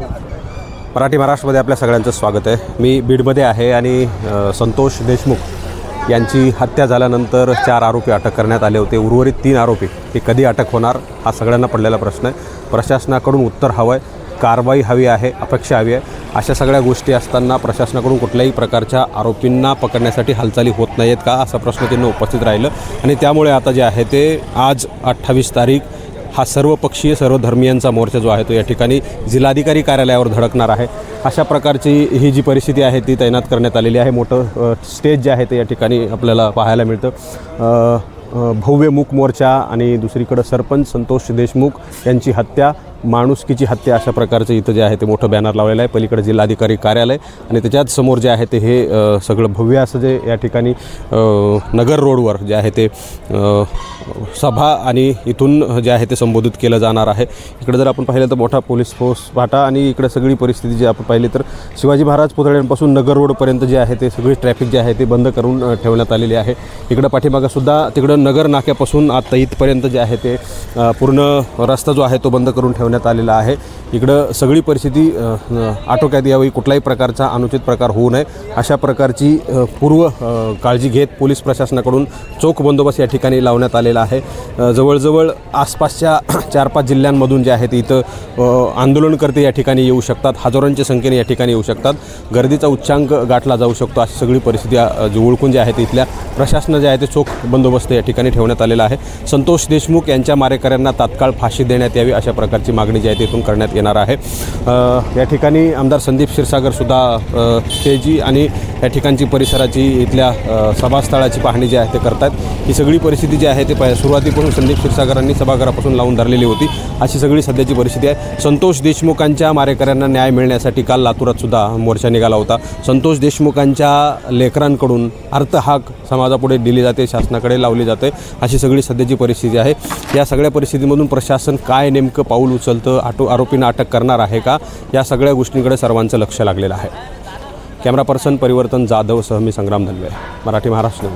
मराठी महाराष्ट्रामध्ये आपल्या सगळ्यांचं स्वागत आहे। मी बीडमध्ये आहे आणि संतोष देशमुख यांची हत्या झाल्यानंतर 4 आरोपी अटक करण्यात आले होते। उर्वरित 3 आरोपी हे कधी अटक होणार हा सगळ्यांना पडलेला प्रश्न आहे। प्रशासनाकडून उत्तर हवं आहे, कारवाई हवी आहे, अपेक्षा हवी आहे। अशा सगळ्या गोष्टी असताना प्रशासनाकडून कुठल्याही प्रकारच्या आरोपींना पकडण्यासाठी हालचाली होत नाहीत का असा प्रश्नचिन्ह उपस्थित राहिलं आणि त्यामुळे आता जे आहे ते आज 28 तारीख हा सर्वपक्षीय सर्वधर्मीयांचा मोर्चा जो आहे तो या ठिकाणी जिल्हाधिकारी कार्यालयावर धडकणार आहे। अशा प्रकारची ही जी परिस्थिती आहे ती तैनात करण्यात आलेली आहे। मोठं स्टेज जे आहे ते या ठिकाणी आपल्याला पाहायला मिळतं। भव्य मूक मोर्चा आणि दुसरीकडे सरपंच संतोष देशमुख यांची हत्या, माणुसकीची हत्या अशा प्रकारचं इथं जे आहे ते मोठं बॅनर लावलेलं आहे। पलीकडे जिल्हाधिकारी कार्यालय आणि त्याच्याच समोर जे आहे ते हे सगळं भव्य असं जे या ठिकाणी नगर रोडवर जे आहे ते सभा आणि इथून जे आहे ते संबोधित केलं जाणार आहे। इकडे जर आपण पाहिलं तर मोठा पोलीस फोर्स पाहता आणि इकडे सगळी परिस्थिती जी आपण पाहिली तर शिवाजी महाराज पुतळ्यांपासून नगर रोडपर्यंत जे आहे ते सगळी ट्रॅफिक जे आहे ते बंद करून ठेवण्यात आलेली आहे। इकडे पाठीमागंसुद्धा तिकडं नगर नाक्यापासून आता इथपर्यंत जे आहे ते पूर्ण रस्ता जो आहे तो बंद करून ठेवण्यात आलेला आहे। इकडं सगळी परिस्थिती आटोक्यात यावी, कुठल्याही प्रकारचा अनुचित प्रकार होऊ नये अशा प्रकारची पूर्व काळजी घेत पोलीस प्रशासनाकडून चोख बंदोबस्त या ठिकाणी लावण्यात आलेला आहे। जवळजवळ आसपासच्या 4-5 जिल्ह्यांमधून जे आहे ते इथं आंदोलनकर्ते या ठिकाणी येऊ शकतात, हजारोंच्या संख्येने या ठिकाणी येऊ शकतात, गर्दीचा उच्चांक गाठला जाऊ शकतो अशी सगळी परिस्थिती ओळखून जे आहे ते इथल्या प्रशासन जे आहे ते चोख बंदोबस्त या ठिकाणी ठेवण्यात आलेला आहे। संतोष देशमुख यांच्या मारेकऱ्यांना तात्काळ फाशी देण्यात यावी अशा प्रकारची मागणी जी आहे तिथून करण्यात येणार आहे। या ठिकाणी आमदार संदीप क्षीरसागरसुद्धा स्टेजी आणि या ठिकाणची परिसराची इथल्या सभास्थळाची पाहणी जी आहे ते करतात। ही सगळी परिस्थिती जी आहे ते सुरुवातीपासून संदीप क्षीरसागरांनी सभागृहापासून लावून धरलेली होती अशी सगळी सध्याची परिस्थिती आहे। संतोष देशमुखांच्या मारेकऱ्यांना न्याय मिळण्यासाठी काल लातूरात सुद्धा मोर्चा निघाला होता। संतोष देशमुखांच्या लेकरांकडून अर्थहाक समाजापुढे दिली जाते, शासनाकडे लावली जाते अशी सगळी सध्याची परिस्थिती आहे। या सगळ्या परिस्थितीमधून प्रशासन काय नेमकं पाऊल उचलतं, आरोपींना अटक करणार आहे का या सगळ्या गोष्टींकडे सर्वांचं लक्ष लागलेलं आहे। कॅमेरा पर्सन परिवर्तन जाधव सह मी संग्राम धनवे, मराठी महाराष्ट्र।